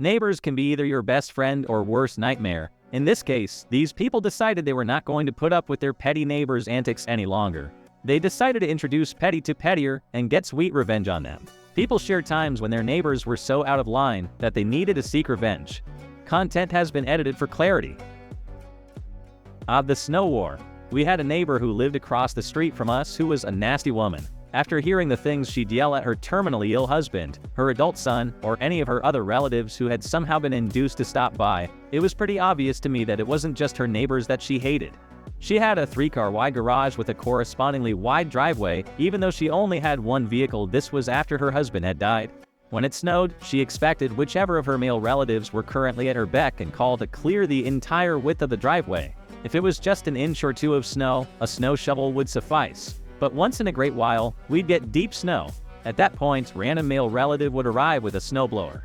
Neighbors can be either your best friend or worst nightmare. In this case, these people decided they were not going to put up with their petty neighbors' antics any longer. They decided to introduce petty to pettier and get sweet revenge on them. People shared times when their neighbors were so out of line that they needed to seek revenge. Content has been edited for clarity. The snow war. We had a neighbor who lived across the street from us who was a nasty woman. After hearing the things she'd yell at her terminally ill husband, her adult son, or any of her other relatives who had somehow been induced to stop by, it was pretty obvious to me that it wasn't just her neighbors that she hated. She had a 3-car wide garage with a correspondingly wide driveway, even though she only had one vehicle. This was after her husband had died. When it snowed, she expected whichever of her male relatives were currently at her beck and call to clear the entire width of the driveway. If it was just an inch or two of snow, a snow shovel would suffice. But once in a great while, we'd get deep snow. At that point, random male relative would arrive with a snowblower.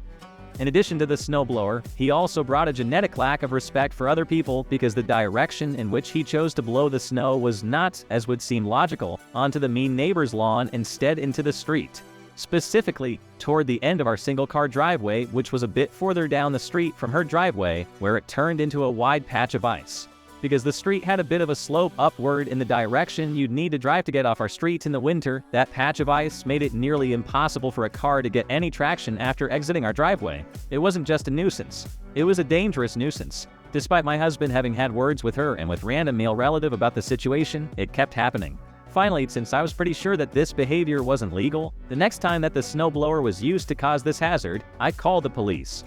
In addition to the snowblower, he also brought a genetic lack of respect for other people because the direction in which he chose to blow the snow was not, as would seem logical, onto the mean neighbor's lawn, instead into the street. Specifically, toward the end of our single-car driveway, which was a bit further down the street from her driveway, where it turned into a wide patch of ice. Because the street had a bit of a slope upward in the direction you'd need to drive to get off our street in the winter, that patch of ice made it nearly impossible for a car to get any traction after exiting our driveway. It wasn't just a nuisance. It was a dangerous nuisance. Despite my husband having had words with her and with random male relative about the situation, it kept happening. Finally, since I was pretty sure that this behavior wasn't legal, the next time that the snowblower was used to cause this hazard, I called the police.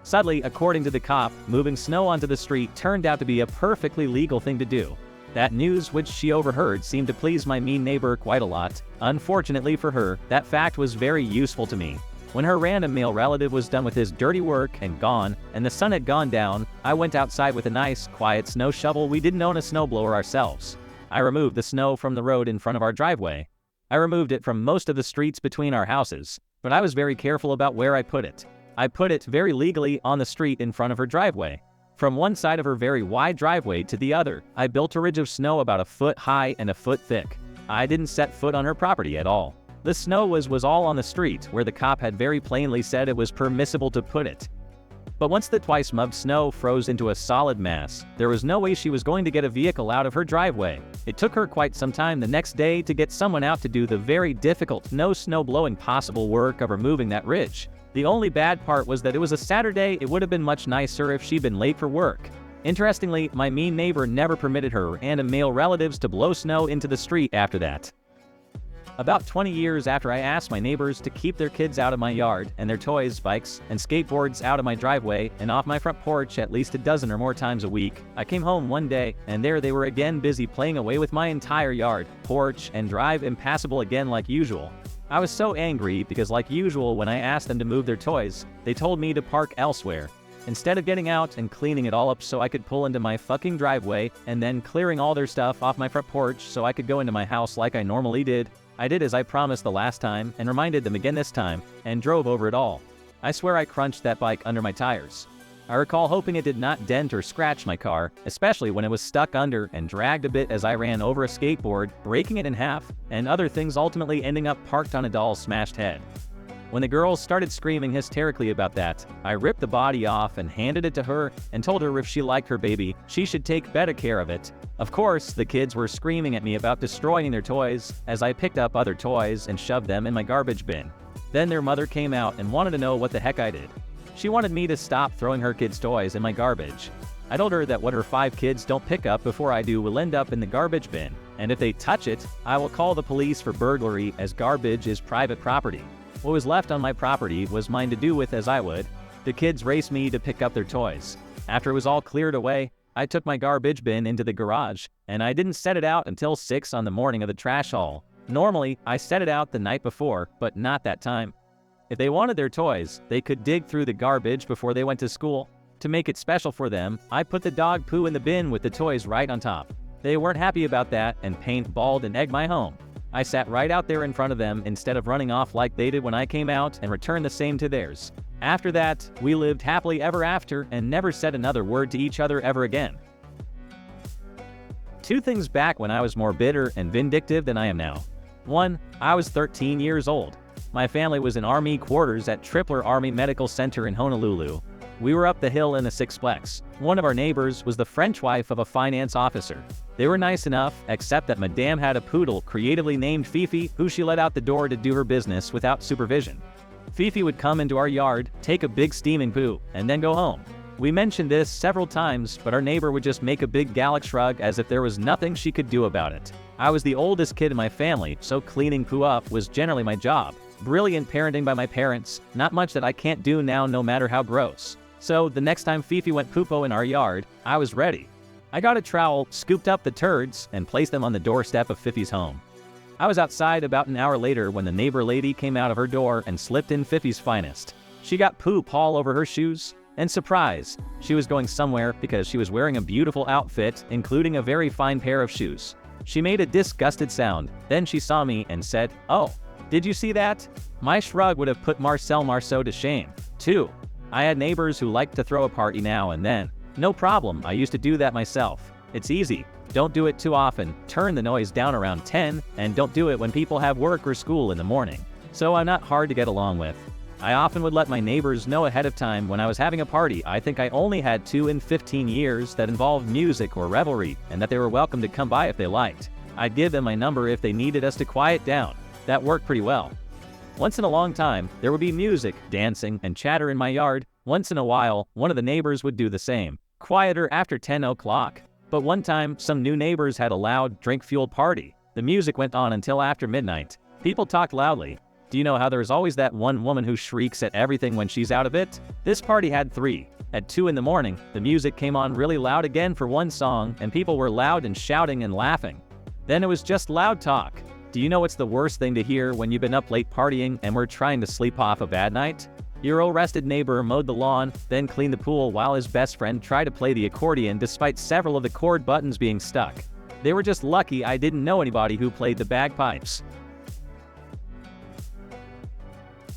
Sadly, according to the cop, moving snow onto the street turned out to be a perfectly legal thing to do. That news, which she overheard, seemed to please my mean neighbor quite a lot. Unfortunately for her, that fact was very useful to me. When her random male relative was done with his dirty work and gone, and the sun had gone down, I went outside with a nice, quiet snow shovel. We didn't own a snowblower ourselves. I removed the snow from the road in front of our driveway. I removed it from most of the streets between our houses, but I was very careful about where I put it. I put it very legally on the street in front of her driveway. From one side of her very wide driveway to the other, I built a ridge of snow about a foot high and a foot thick. I didn't set foot on her property at all. The snow was all on the street, where the cop had very plainly said it was permissible to put it. But once the twice-mugged snow froze into a solid mass, there was no way she was going to get a vehicle out of her driveway. It took her quite some time the next day to get someone out to do the very difficult, no snow blowing possible work of removing that ridge. The only bad part was that it was a Saturday. It would have been much nicer if she'd been late for work. Interestingly, my mean neighbor never permitted her random male relatives to blow snow into the street after that. About 20 years after I asked my neighbors to keep their kids out of my yard and their toys, bikes, and skateboards out of my driveway and off my front porch at least a dozen or more times a week, I came home one day and there they were again busy playing away with my entire yard, porch, and drive impassable again like usual. I was so angry because, like usual, when I asked them to move their toys, they told me to park elsewhere. Instead of getting out and cleaning it all up so I could pull into my fucking driveway and then clearing all their stuff off my front porch so I could go into my house like I normally did, I did as I promised the last time and reminded them again this time and drove over it all. I swear I crunched that bike under my tires. I recall hoping it did not dent or scratch my car, especially when it was stuck under and dragged a bit as I ran over a skateboard, breaking it in half, and other things ultimately ending up parked on a doll's smashed head. When the girls started screaming hysterically about that, I ripped the body off and handed it to her and told her if she liked her baby, she should take better care of it. Of course, the kids were screaming at me about destroying their toys as I picked up other toys and shoved them in my garbage bin. Then their mother came out and wanted to know what the heck I did. She wanted me to stop throwing her kids' toys in my garbage. I told her that what her 5 kids don't pick up before I do will end up in the garbage bin, and if they touch it, I will call the police for burglary as garbage is private property. What was left on my property was mine to do with as I would. The kids raced me to pick up their toys. After it was all cleared away, I took my garbage bin into the garage, and I didn't set it out until 6 on the morning of the trash haul. Normally, I set it out the night before, but not that time. If they wanted their toys, they could dig through the garbage before they went to school. To make it special for them, I put the dog poo in the bin with the toys right on top. They weren't happy about that and paintballed and egged my home. I sat right out there in front of them instead of running off like they did when I came out and returned the same to theirs. After that, we lived happily ever after and never said another word to each other ever again. 2 things back when I was more bitter and vindictive than I am now. 1. I was 13 years old. My family was in Army quarters at Tripler Army Medical Center in Honolulu. We were up the hill in a sixplex. One of our neighbors was the French wife of a finance officer. They were nice enough, except that Madame had a poodle creatively named Fifi, who she let out the door to do her business without supervision. Fifi would come into our yard, take a big steaming poo, and then go home. We mentioned this several times, but our neighbor would just make a big Gallic shrug as if there was nothing she could do about it. I was the oldest kid in my family, so cleaning poo up was generally my job. Brilliant parenting by my parents, not much that I can't do now no matter how gross. So the next time Fifi went poopo in our yard, I was ready. I got a trowel, scooped up the turds, and placed them on the doorstep of Fifi's home. I was outside about an hour later when the neighbor lady came out of her door and slipped in Fifi's finest. She got poop all over her shoes, and surprise, she was going somewhere because she was wearing a beautiful outfit, including a very fine pair of shoes. She made a disgusted sound, then she saw me and said, "Oh, did you see that?" My shrug would have put Marcel Marceau to shame, too. I had neighbors who liked to throw a party now and then. No problem, I used to do that myself. It's easy. Don't do it too often, turn the noise down around 10, and don't do it when people have work or school in the morning. So I'm not hard to get along with. I often would let my neighbors know ahead of time when I was having a party. I think I only had 2 in 15 years that involved music or revelry, and that they were welcome to come by if they liked. I'd give them my number if they needed us to quiet down. That worked pretty well. Once in a long time, there would be music, dancing, and chatter in my yard. Once in a while, one of the neighbors would do the same. Quieter after 10 o'clock. But one time, some new neighbors had a loud, drink-fueled party. The music went on until after midnight. People talked loudly. Do you know how there's always that one woman who shrieks at everything when she's out of it? This party had 3. At 2 in the morning, the music came on really loud again for one song, and people were loud and shouting and laughing. Then it was just loud talk. Do you know what's the worst thing to hear when you've been up late partying and were trying to sleep off a bad night? Your old-rested neighbor mowed the lawn, then cleaned the pool while his best friend tried to play the accordion despite several of the cord buttons being stuck. They were just lucky I didn't know anybody who played the bagpipes.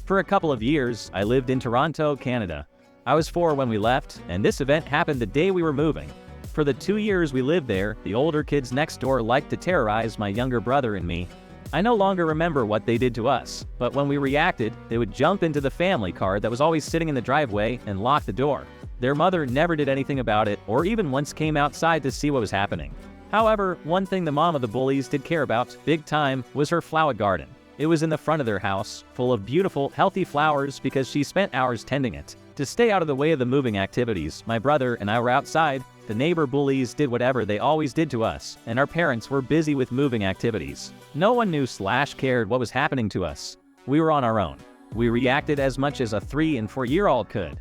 For a couple of years, I lived in Toronto, Canada. I was 4 when we left, and this event happened the day we were moving. For the 2 years we lived there, the older kids next door liked to terrorize my younger brother and me. I no longer remember what they did to us, but when we reacted, they would jump into the family car that was always sitting in the driveway and lock the door. Their mother never did anything about it, or even once came outside to see what was happening. However, one thing the mom of the bullies did care about, big time, was her flower garden. It was in the front of their house, full of beautiful, healthy flowers because she spent hours tending it. To stay out of the way of the moving activities, my brother and I were outside. The neighbor bullies did whatever they always did to us, and our parents were busy with moving activities. No one knew/cared what was happening to us. We were on our own. We reacted as much as a 3 and 4-year-old could.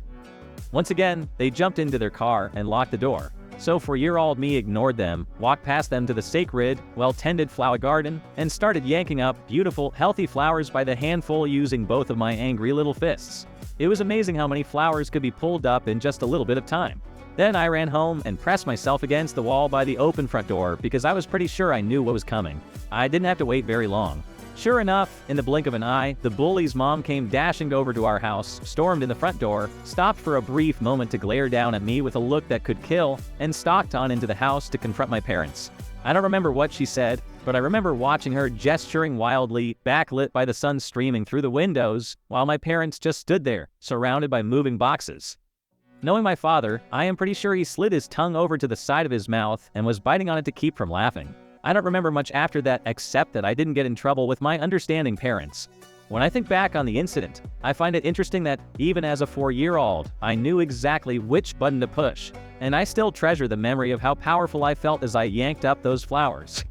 Once again, they jumped into their car and locked the door. So 4-year-old me ignored them, walked past them to the sacred, well-tended flower garden, and started yanking up beautiful, healthy flowers by the handful using both of my angry little fists. It was amazing how many flowers could be pulled up in just a little bit of time. Then I ran home and pressed myself against the wall by the open front door because I was pretty sure I knew what was coming. I didn't have to wait very long. Sure enough, in the blink of an eye, the bully's mom came dashing over to our house, stormed in the front door, stopped for a brief moment to glare down at me with a look that could kill, and stalked on into the house to confront my parents. I don't remember what she said, but I remember watching her gesturing wildly, backlit by the sun streaming through the windows, while my parents just stood there, surrounded by moving boxes. Knowing my father, I am pretty sure he slid his tongue over to the side of his mouth and was biting on it to keep from laughing. I don't remember much after that except that I didn't get in trouble with my understanding parents. When I think back on the incident, I find it interesting that, even as a 4-year-old, I knew exactly which button to push, and I still treasure the memory of how powerful I felt as I yanked up those flowers.